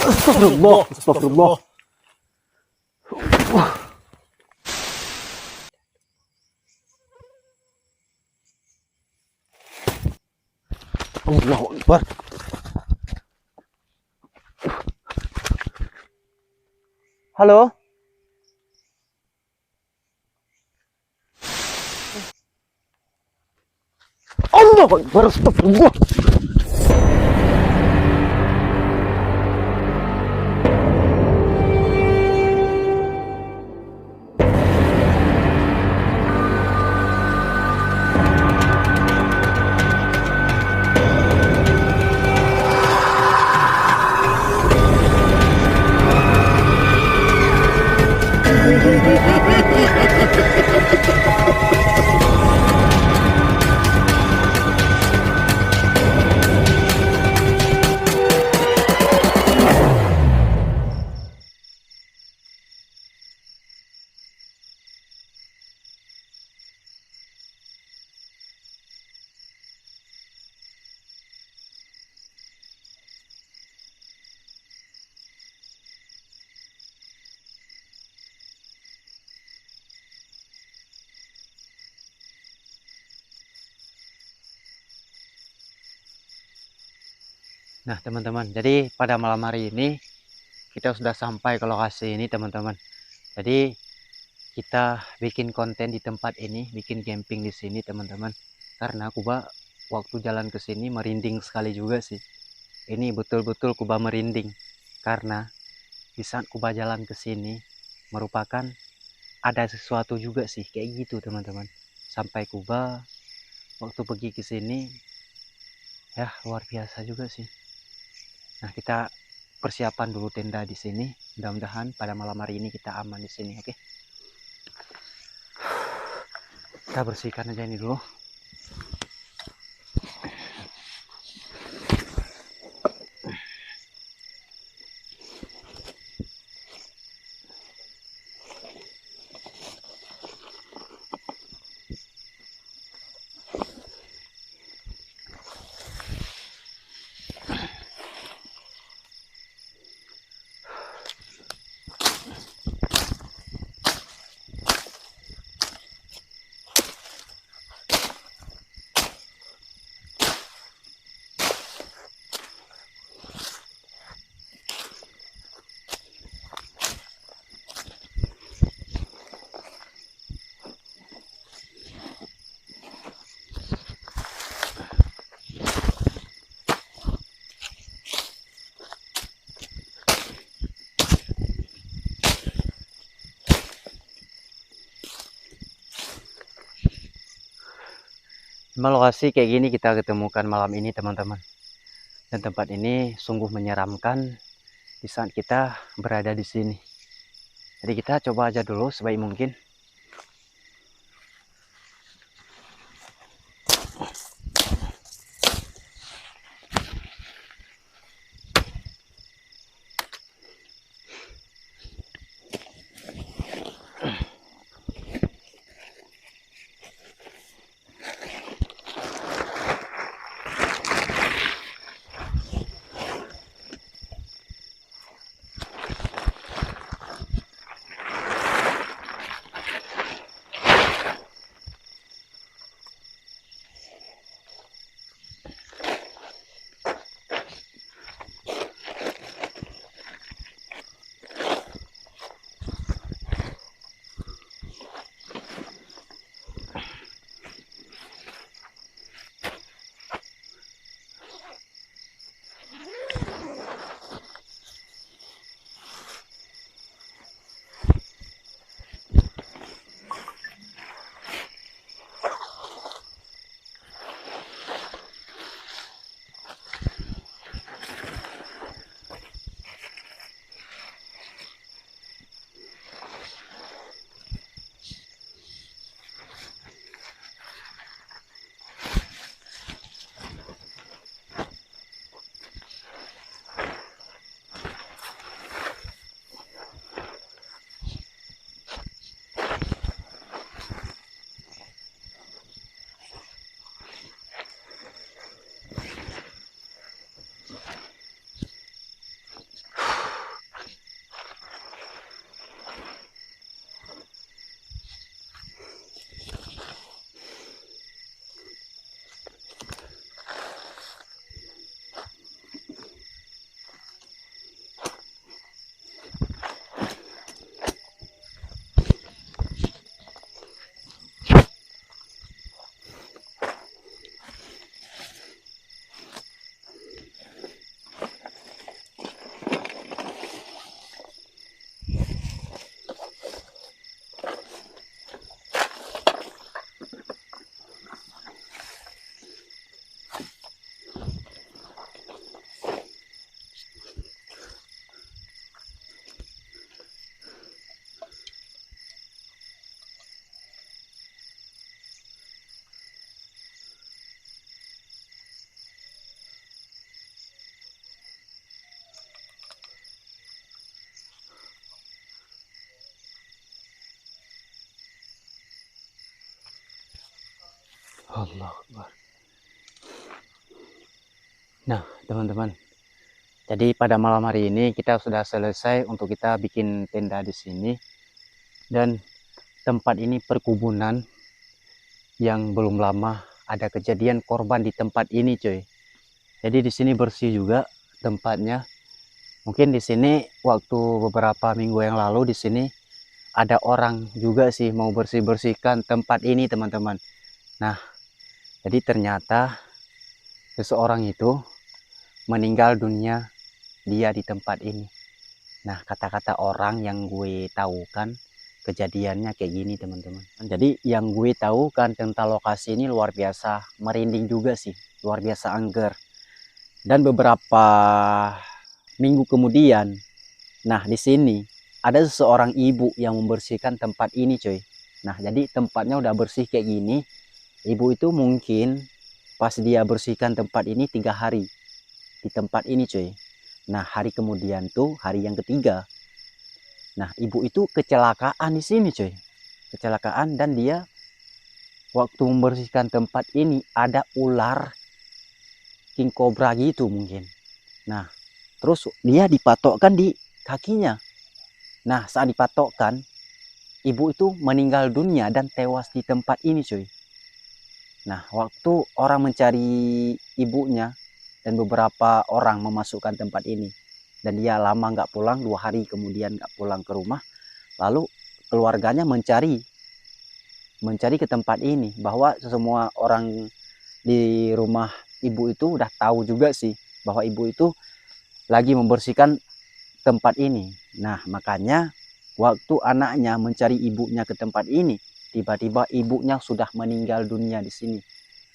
Astagfirullah, astagfirullah. Allahu Akbar. Halo. Allahu Akbar, astagfirullah. Nah teman-teman, jadi pada malam hari ini kita sudah sampai ke lokasi ini teman-teman. Jadi kita bikin konten di tempat ini, bikin camping di sini teman-teman. Karena Kuba waktu jalan ke sini merinding sekali juga sih. Ini betul-betul Kuba merinding karena di saat Kuba jalan ke sini merupakan ada sesuatu juga sih kayak gitu teman-teman. Sampai Kuba waktu pergi ke sini ya luar biasa juga sih. Nah, kita persiapan dulu tenda di sini. Mudah-mudahan pada malam hari ini kita aman di sini, oke? Kita bersihkan aja ini dulu. Lokasi kayak gini kita ketemukan malam ini teman-teman. Dan tempat ini sungguh menyeramkan di saat kita berada di sini. Jadi kita coba aja dulu sebaik mungkin. Allah Akbar. Nah teman-teman, jadi pada malam hari ini kita sudah selesai untuk kita bikin tenda di sini. Dan tempat ini perkebunan yang belum lama ada kejadian korban di tempat ini coy. Jadi di sini bersih juga tempatnya. Mungkin di sini waktu beberapa minggu yang lalu di sini ada orang juga sih mau bersih-bersihkan tempat ini teman-teman. Nah, jadi ternyata seseorang itu meninggal dunia dia di tempat ini. Nah, kata-kata orang yang gue tahu kan kejadiannya kayak gini teman-teman. Jadi yang gue tahu kan tentang lokasi ini luar biasa merinding juga sih, luar biasa angger. Dan beberapa minggu kemudian, nah di sini ada seseorang ibu yang membersihkan tempat ini coy. Nah jadi tempatnya udah bersih kayak gini. Ibu itu mungkin pas dia bersihkan tempat ini 3 hari di tempat ini coy. Nah hari kemudian tuh hari yang ketiga, nah ibu itu kecelakaan di sini coy, kecelakaan. Dan dia waktu membersihkan tempat ini ada ular king cobra gitu mungkin. Nah terus dia dipatokkan di kakinya. Nah saat dipatokkan, ibu itu meninggal dunia dan tewas di tempat ini cuy. Nah waktu orang mencari ibunya dan beberapa orang memasukkan tempat ini, dan dia lama nggak pulang, 2 hari kemudian nggak pulang ke rumah. Lalu keluarganya mencari ke tempat ini, bahwa semua orang di rumah ibu itu udah tahu juga sih bahwa ibu itu lagi membersihkan tempat ini. Nah makanya waktu anaknya mencari ibunya ke tempat ini, tiba-tiba ibunya sudah meninggal dunia di sini,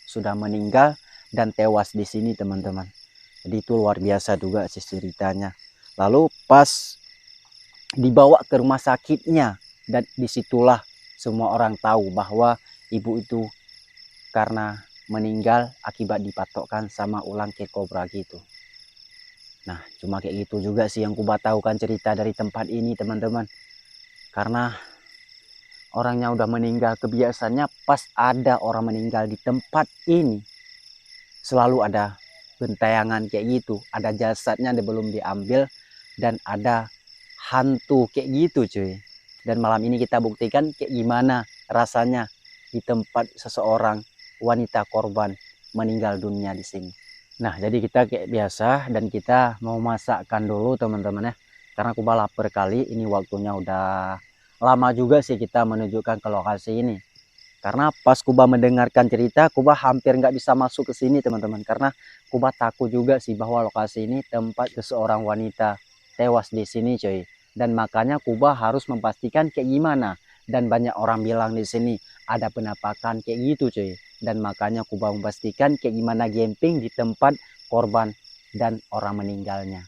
sudah meninggal dan tewas di sini teman-teman. Jadi itu luar biasa juga sih ceritanya. Lalu pas dibawa ke rumah sakitnya, dan disitulah semua orang tahu bahwa ibu itu karena meninggal akibat dipatokkan sama ulang kobra gitu. Nah cuma kayak gitu juga sih yang kuba tahu kan cerita dari tempat ini teman-teman. Karena orangnya udah meninggal, kebiasaannya pas ada orang meninggal di tempat ini selalu ada gentayangan kayak gitu, ada jasadnya yang belum diambil, dan ada hantu kayak gitu cuy. Dan malam ini kita buktikan kayak gimana rasanya di tempat seseorang wanita korban meninggal dunia di sini. Nah jadi kita kayak biasa dan kita mau masakkan dulu teman-teman ya, karena aku lapar kali. Ini waktunya udah lama juga sih kita menunjukkan ke lokasi ini. Karena pas Kuba mendengarkan cerita, Kuba hampir nggak bisa masuk ke sini teman-teman. Karena Kuba takut juga sih bahwa lokasi ini tempat seseorang wanita tewas di sini coy. Dan makanya Kuba harus memastikan kayak gimana. Dan banyak orang bilang di sini ada penampakan kayak gitu coy. Dan makanya Kuba memastikan kayak gimana camping di tempat korban dan orang meninggalnya.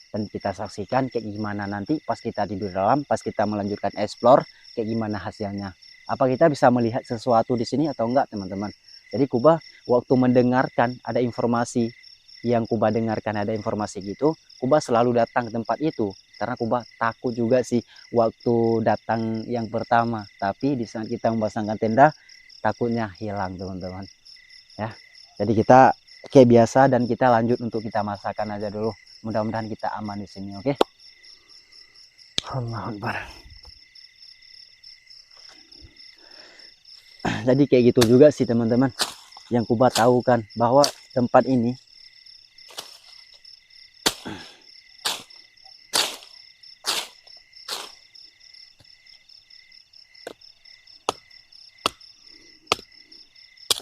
Dan kita saksikan kayak gimana nanti pas kita tidur dalam, pas kita melanjutkan explore, kayak gimana hasilnya. Apa kita bisa melihat sesuatu di sini atau enggak teman-teman. Jadi Kuba waktu mendengarkan ada informasi, yang Kuba dengarkan ada informasi gitu, Kuba selalu datang ke tempat itu. Karena Kuba takut juga sih waktu datang yang pertama. Tapi di saat kita memasangkan tenda, takutnya hilang teman-teman. Ya, jadi kita kayak biasa dan kita lanjut untuk kita masakan aja dulu. Mudah-mudahan kita aman di sini, oke? Allahu Akbar. Jadi kayak gitu juga sih teman-teman. Yang Kuba tahu kan bahwa tempat ini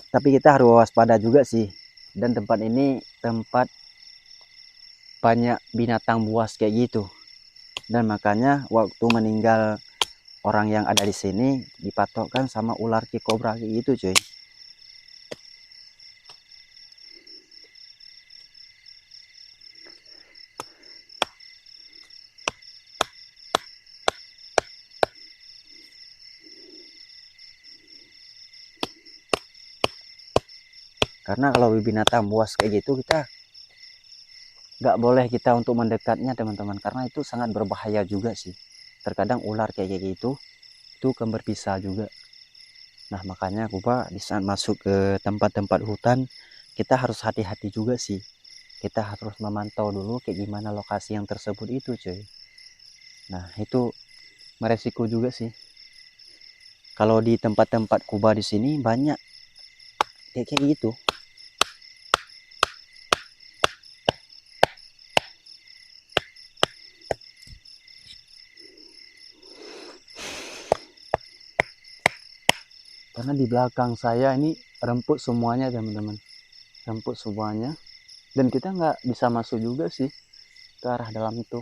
tapi kita harus waspada juga sih. Dan tempat ini tempat banyak binatang buas kayak gitu. Dan makanya waktu meninggal orang yang ada di sini dipatokkan sama ular kobra kayak gitu cuy. Karena kalau binatang buas kayak gitu kita nggak boleh kita untuk mendekatnya teman-teman, karena itu sangat berbahaya juga sih. Terkadang ular kayak gitu itu kan berpisah juga. Nah, makanya Kuba di saat masuk ke tempat-tempat hutan, kita harus hati-hati juga sih. Kita harus memantau dulu kayak gimana lokasi yang tersebut itu, cuy. Nah, itu meresiko juga sih. Kalau di tempat-tempat Kuba di sini banyak kayak gitu. Karena di belakang saya ini remput semuanya, teman-teman. Remput semuanya. Dan kita nggak bisa masuk juga sih ke arah dalam itu.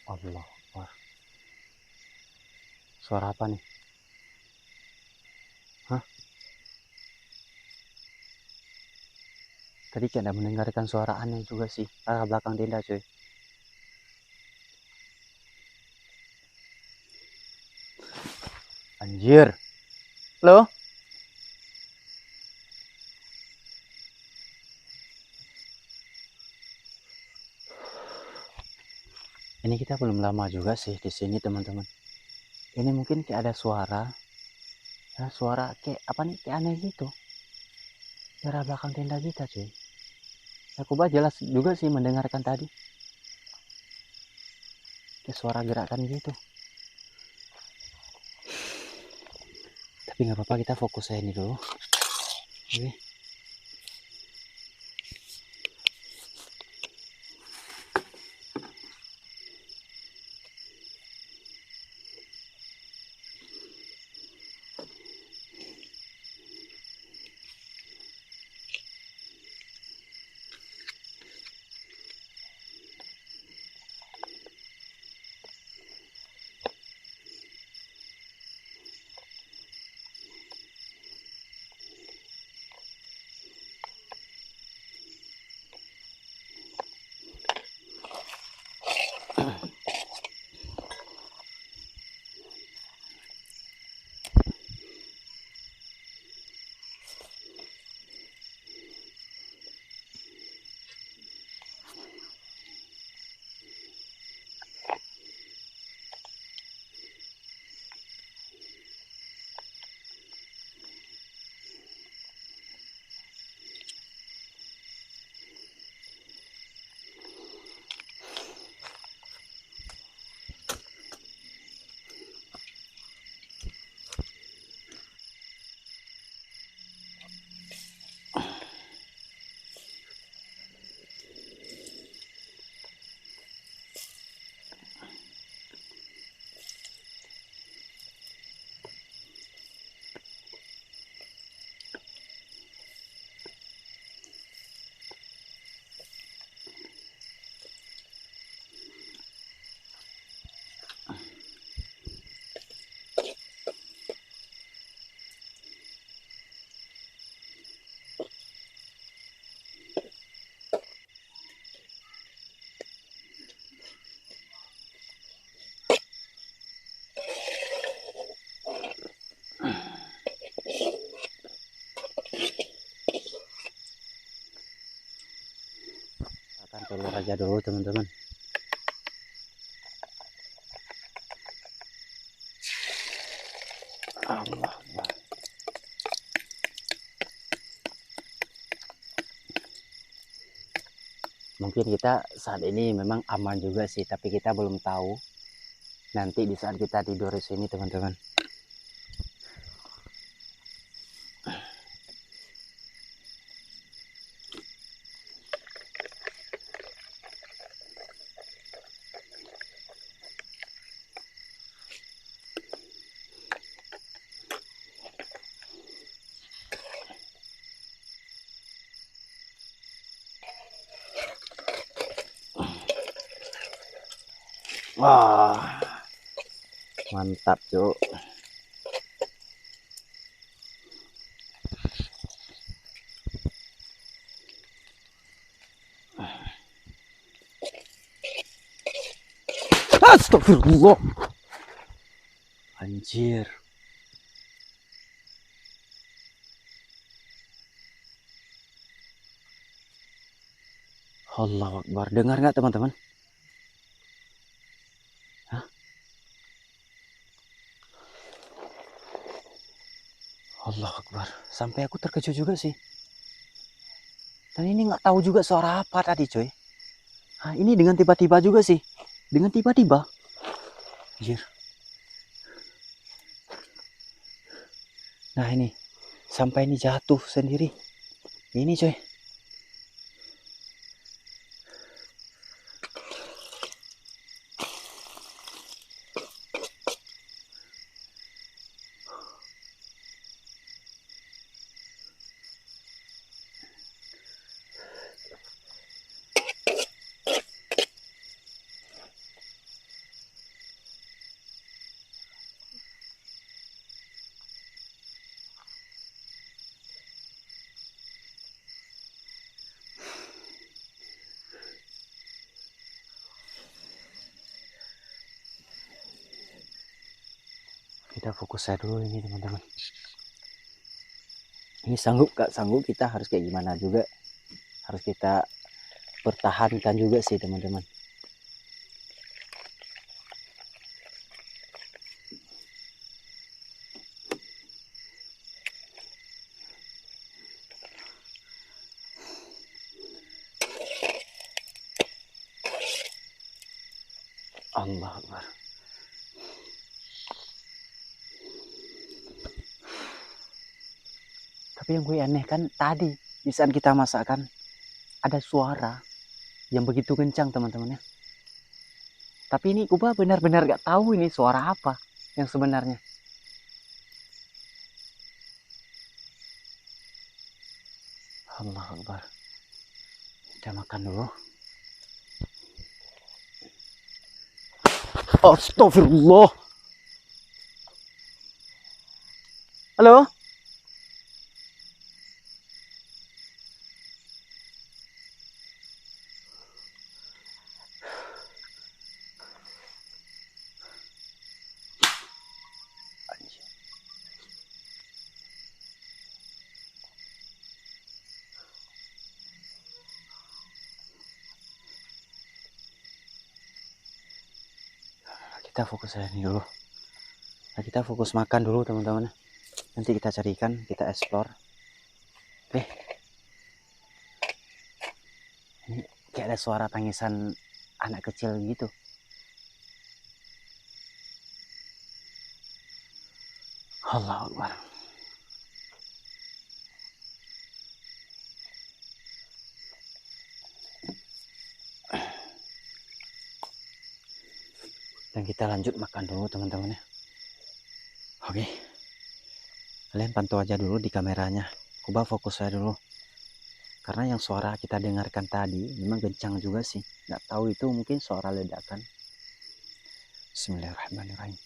Allah, wah. Suara apa nih? Hah? Tadi kayak ada mendengarkan suara aneh juga sih, arah belakang tenda, cuy. Anjir. Loh? Ini kita belum lama juga sih di sini, teman-teman. Ini mungkin kayak ada suara, ya, suara kayak apa nih? Kayak aneh gitu. Di arah belakang tenda kita, cuy. Aku jelas juga sih mendengarkan tadi. Kayak suara gerakan gitu. Tapi nggak apa-apa, kita fokus aja ini dulu. Oke. aja dulu teman-teman. Allah. Mungkin kita saat ini memang aman juga sih, tapi kita belum tahu nanti di saat kita tidur di sini teman-teman. Wah, mantap cuk. Astagfirullah. Anjir. Allahu Akbar. Dengar nggak teman-teman? Hah? Allahu Akbar. Sampai aku terkejut juga sih. Dan ini nggak tahu juga suara apa tadi coy. Hah, ini dengan tiba-tiba juga sih. Dengan tiba-tiba. Anjir. Nah ini. Sampai ini jatuh sendiri. Ini coy. Kita fokus saya dulu ini teman-teman. Ini sanggup gak sanggup kita harus kayak gimana juga. Harus kita pertahankan juga sih teman-teman. Allah Akbar. Tapi yang gue aneh kan tadi di saat kita masak kan ada suara yang begitu kencang teman-teman ya. Tapi ini Kuba benar-benar gak tahu ini suara apa yang sebenarnya. Allah Akbar. Kita makan dulu. Astagfirullah. Halo? Kita fokus aja nih dulu. Nah, kita fokus makan dulu teman-teman. Nanti kita carikan, kita explore. Oke. Ini kayak ada suara tangisan anak kecil gitu. Allahu Akbar. Dan kita lanjut makan dulu teman-teman ya. Oke. Kalian pantau aja dulu di kameranya. Coba fokus saya dulu. Karena yang suara kita dengarkan tadi memang kencang juga sih. Nggak tahu itu mungkin suara ledakan. Bismillahirrahmanirrahim.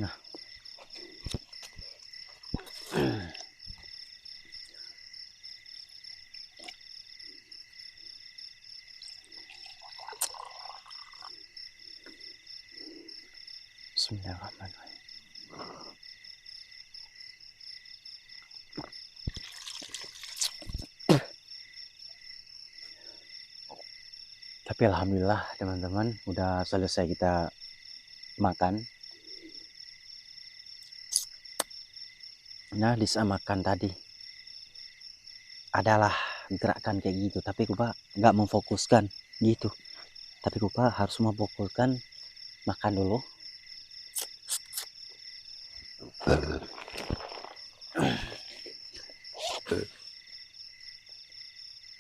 Nah, Bismillahirrahmanirrahim. Tapi alhamdulillah teman-teman, udah selesai kita makan. Nah, di saat makan tadi adalah gerakan kayak gitu, tapi Kuba nggak memfokuskan gitu. Tapi Kuba harus memfokuskan makan dulu.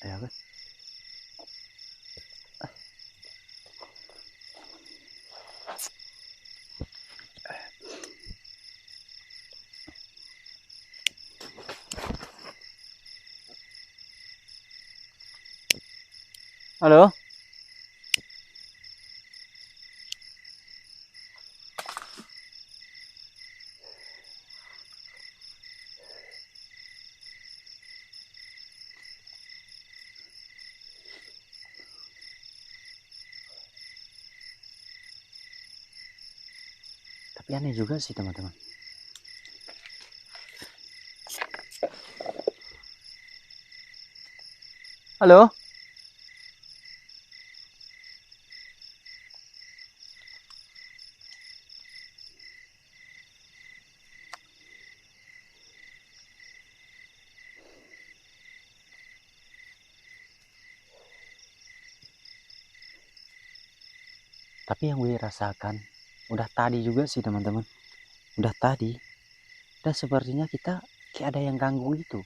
Ya kan? Halo? Tapi aneh juga sih teman-teman. Halo? Tapi yang gue rasakan udah tadi juga sih teman-teman. Udah tadi. Dan sepertinya kita kayak ada yang ganggu itu.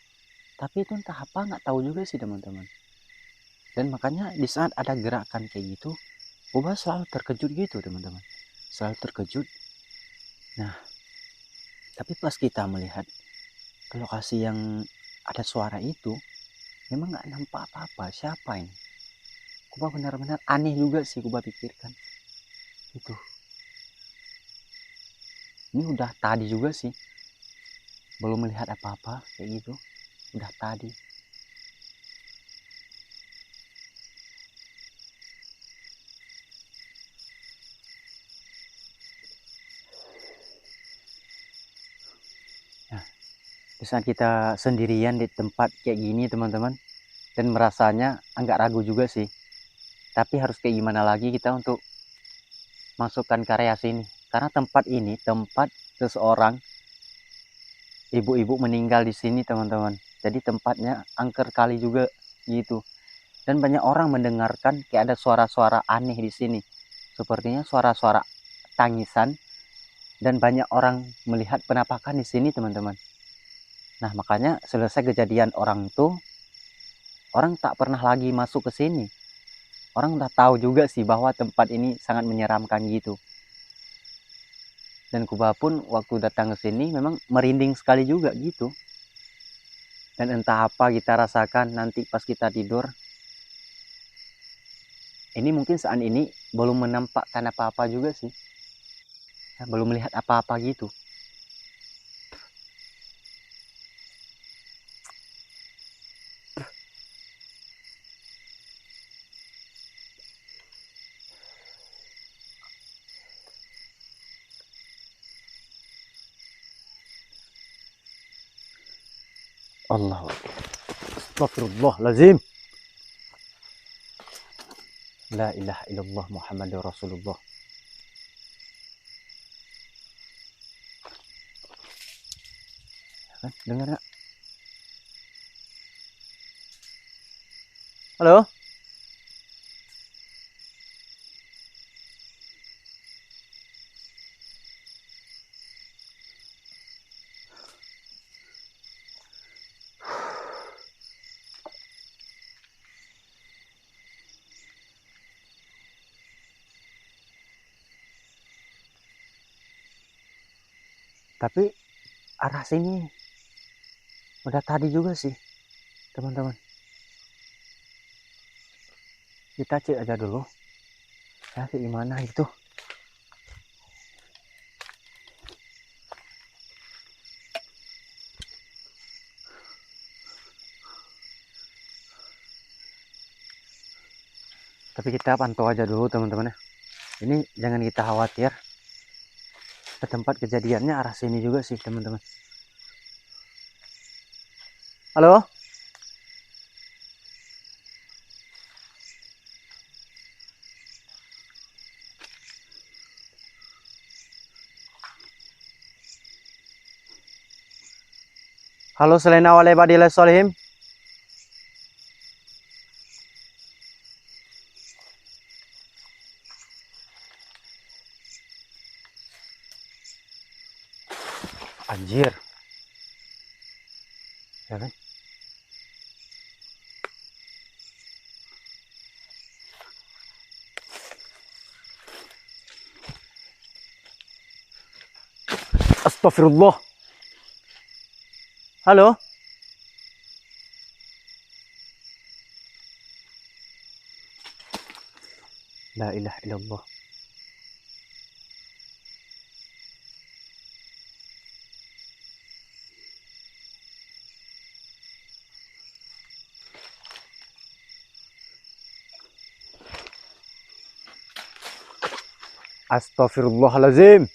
Tapi itu entah apa, nggak tahu juga sih teman-teman. Dan makanya di saat ada gerakan kayak gitu, gue selalu terkejut gitu teman-teman. Selalu terkejut. Nah, tapi pas kita melihat ke lokasi yang ada suara itu, memang nggak nampak apa-apa. Siapa ini? Kuba benar-benar aneh juga sih Kuba pikirkan. Itu. Ini udah tadi juga sih. Belum melihat apa-apa kayak gitu. Udah tadi. Nah, di saat kita sendirian di tempat kayak gini teman-teman, dan merasanya agak ragu juga sih. Tapi harus kayak gimana lagi kita untuk masukkan karya sini. Karena tempat ini tempat seseorang ibu-ibu meninggal di sini teman-teman. Jadi tempatnya angker kali juga gitu. Dan banyak orang mendengarkan kayak ada suara-suara aneh di sini. Sepertinya suara-suara tangisan, dan banyak orang melihat penampakan di sini teman-teman. Nah, makanya selesai kejadian orang tuh, orang tak pernah lagi masuk ke sini. Orang udah tahu juga sih bahwa tempat ini sangat menyeramkan gitu. Dan Kuba pun waktu datang ke sini memang merinding sekali juga gitu. Dan entah apa kita rasakan nanti pas kita tidur. Ini mungkin saat ini belum menampakkan apa-apa juga sih. Ya, belum melihat apa-apa gitu. Allahu Akbar. Astagfirullahaladzim. La ilaha illallah Muhammadur Rasulullah. Dengar nggak? Halo? Tapi arah sini udah tadi juga sih teman-teman. Kita cek aja dulu ya kayak gimana itu. Tapi kita pantau aja dulu teman-teman ya. Ini jangan kita khawatir. Ke tempat kejadiannya arah sini juga sih teman-teman. Halo? Halo Selena wale badile solihim. Anjir. Ya kan? Astagfirullah. Halo? La ilaha illallah. Astagfirullahaladzim.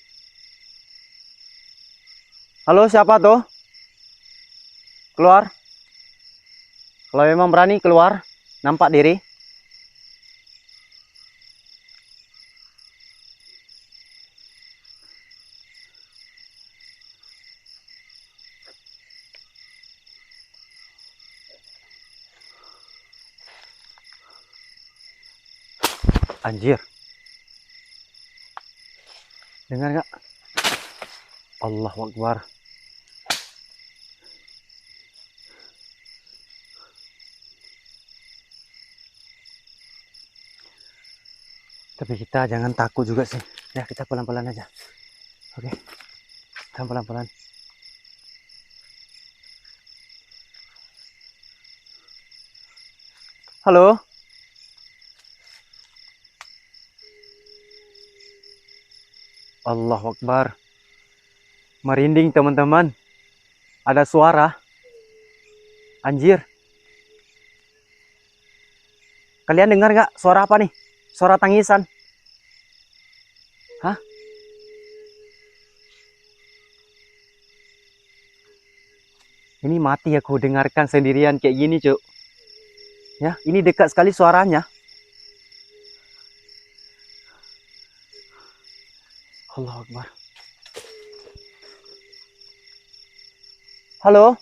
Halo, siapa tuh? Keluar. Kalau memang berani keluar, nampak diri. Anjir. Dengar gak? Allahu Akbar. Tapi kita jangan takut juga sih. Ya, kita pelan-pelan aja. Oke. Kita pelan-pelan. Halo? Allahu Akbar. Merinding teman-teman. Ada suara. Anjir. Kalian dengar gak suara apa nih? Suara tangisan. Hah? Ini mati aku dengarkan sendirian kayak gini, Cuk. Ya, ini dekat sekali suaranya. Allahu Akbar. Halo?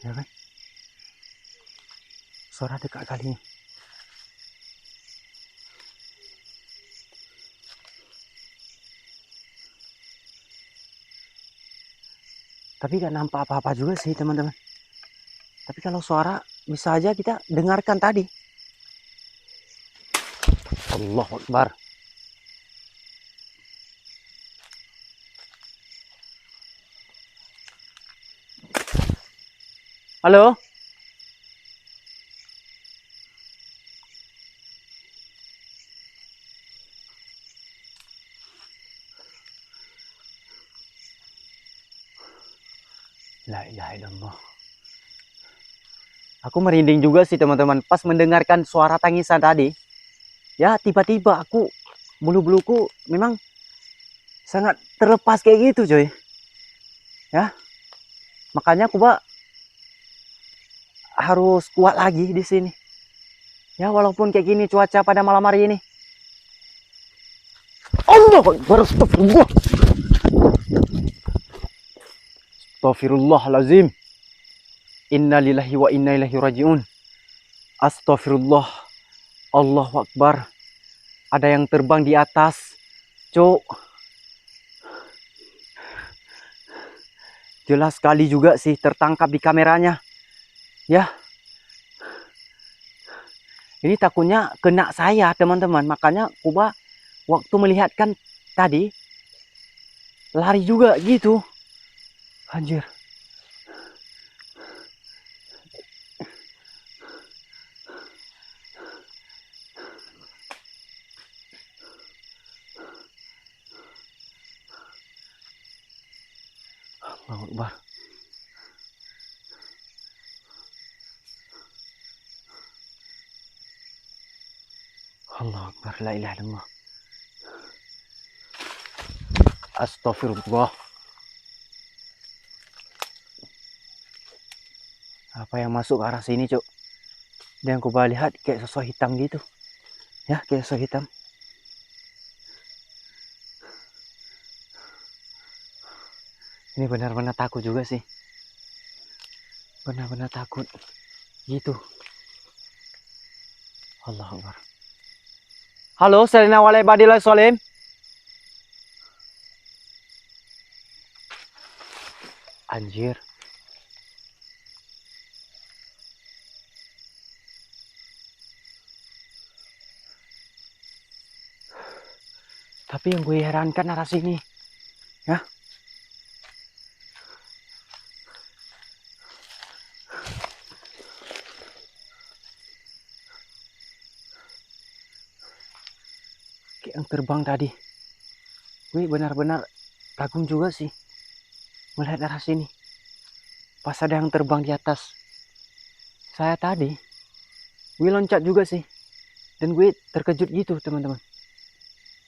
Ya kan? Suara dekat kali ini. Tapi gak nampak apa-apa juga sih teman-teman. Tapi kalau suara bisa aja kita dengarkan tadi. Allahu Akbar. Halo? La ilaha illallah. Aku merinding juga sih teman-teman pas mendengarkan suara tangisan tadi. Ya tiba-tiba aku bulu-buluku memang sangat terlepas kayak gitu coy. Ya. Makanya aku harus kuat lagi di sini. Ya walaupun kayak gini cuaca pada malam hari ini. Allahu Akbar. Astagfirullah. Astagfirullahalazim. Innalillahi wa inna ilaihi rajiun. Astagfirullah. Allahu Akbar. Ada yang terbang di atas. Cuk. Jelas sekali juga sih tertangkap di kameranya. Ya. Ini takutnya kena saya teman-teman. Makanya Kuba waktu melihatkan tadi lari juga gitu. Anjir. Allahu Akbar. Allahu Akbar, la ilaha illallah. Astagfirullah. Apa yang masuk ke arah sini, Cuk? Dan aku lihat kayak sosok hitam gitu. Ya, kayak sosok hitam. Ini benar-benar takut juga sih. Benar-benar takut. Gitu. Allahu Akbar. Halo, Selina Walai Badilai Solim. Anjir. Tapi yang gue herankan arah sini. Ya. Kayak yang terbang tadi. Gue benar-benar kagum juga sih. Melihat arah sini. Pas ada yang terbang di atas saya tadi. Gue loncat juga sih. Dan gue terkejut gitu, teman-teman.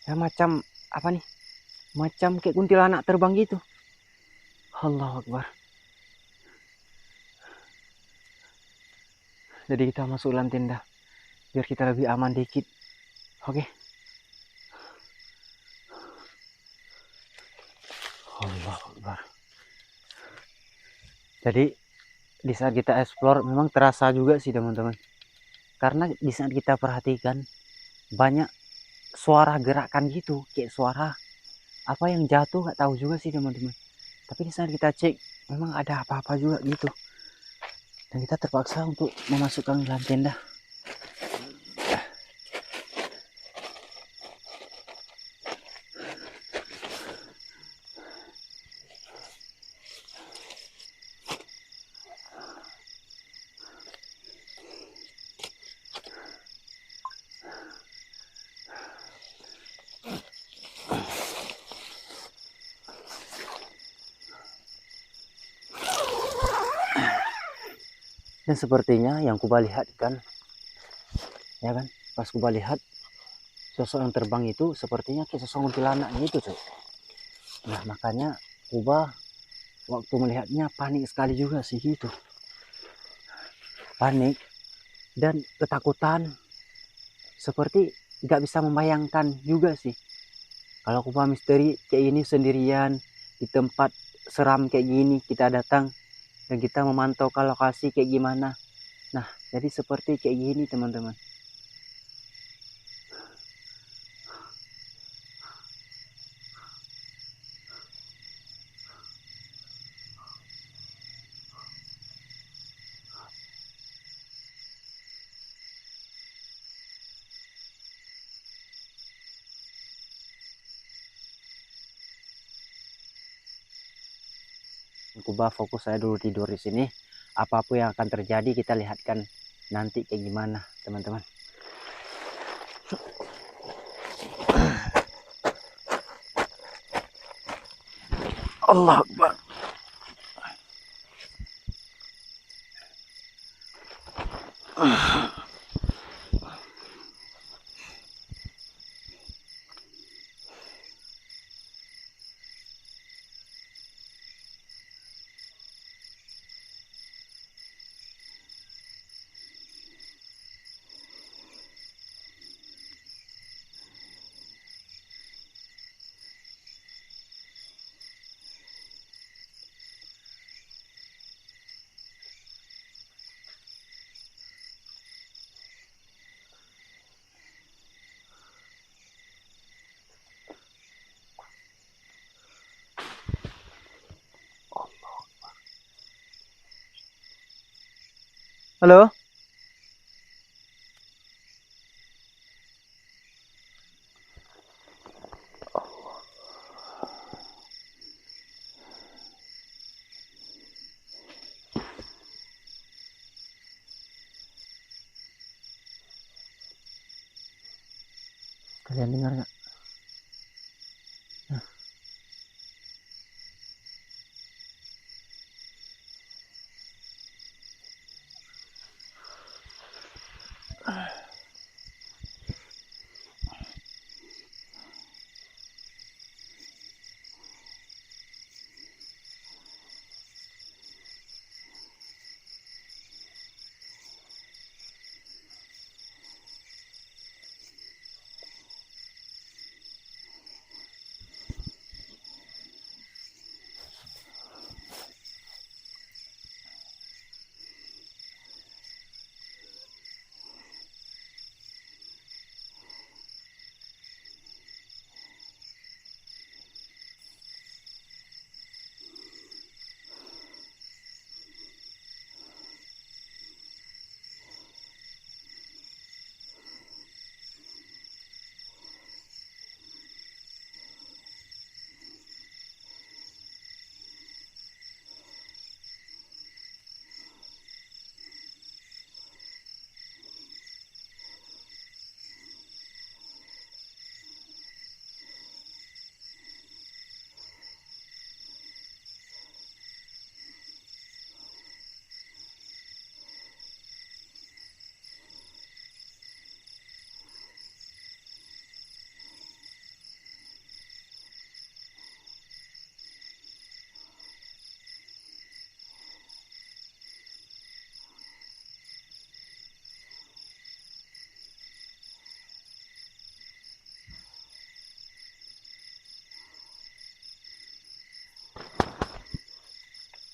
Ya macam apa nih? Macam kayak kuntilanak terbang gitu. Allahu Akbar. Jadi kita masuk dalam tenda biar kita lebih aman dikit. Oke. Allahu Akbar. Jadi di saat kita explore memang terasa juga sih, teman-teman. Karena di saat kita perhatikan banyak suara gerakan gitu, kayak suara apa yang jatuh nggak tahu juga sih, teman-teman. Tapi di saat kita cek memang ada apa-apa juga gitu. Dan kita terpaksa untuk memasukkan dalam tenda. Dan sepertinya yang kuba lihat kan, ya kan, pas kuba lihat sosok yang terbang itu sepertinya kayak sosok kuntilanak gitu, cuy. Nah makanya kuba waktu melihatnya panik sekali juga sih gitu, panik dan ketakutan, seperti nggak bisa membayangkan juga sih kalau kuba misteri kayak ini sendirian di tempat seram kayak gini kita datang dan kita memantau ke lokasi kayak gimana. Nah jadi seperti kayak gini, teman-teman. Kuba fokus saya dulu tidur di sini. Apapun yang akan terjadi kita lihatkan nanti kayak gimana, teman-teman. Allah Akbar. Halo. Kalian dengar nggak? Nah.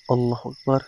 Allahu Akbar.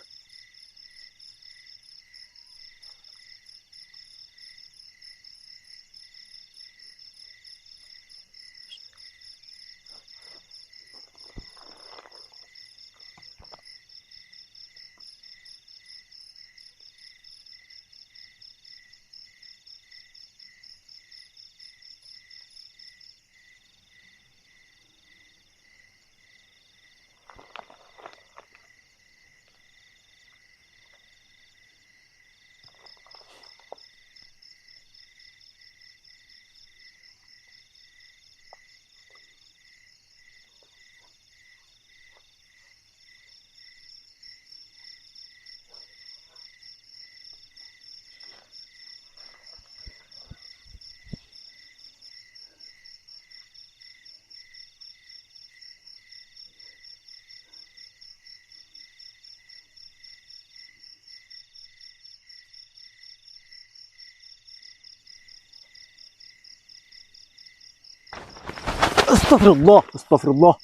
Astagfirullah, astagfirullah.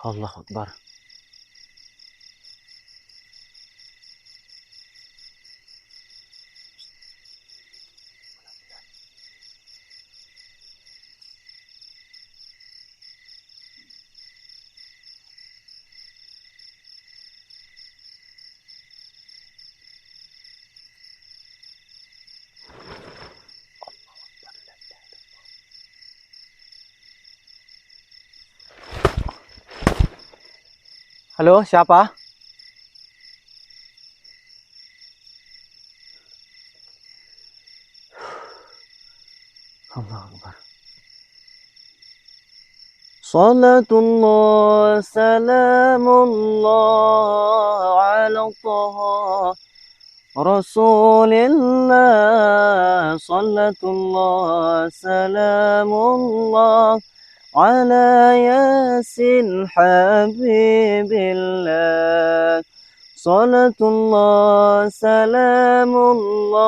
Allahu Akbar. Halo, siapa? Allahu Akbar. Salatullah, salamullah ala taha Rasulillah. Salatullah, salamullah ala yasin habibillah. Salatullah, salamullah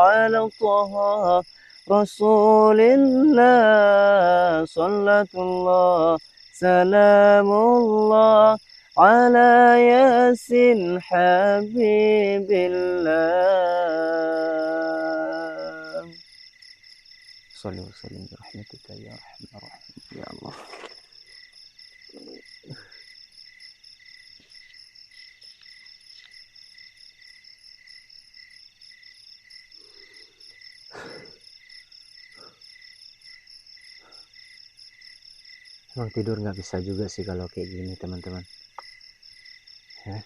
ala taha Rasulillah. Salatullah, salamullah ala yasin habibillah. Sallu wa sallim bi rahmatika ya rahman rahim ya Allah. Emang tidur nggak bisa juga sih kalau kayak gini teman-teman. Ya.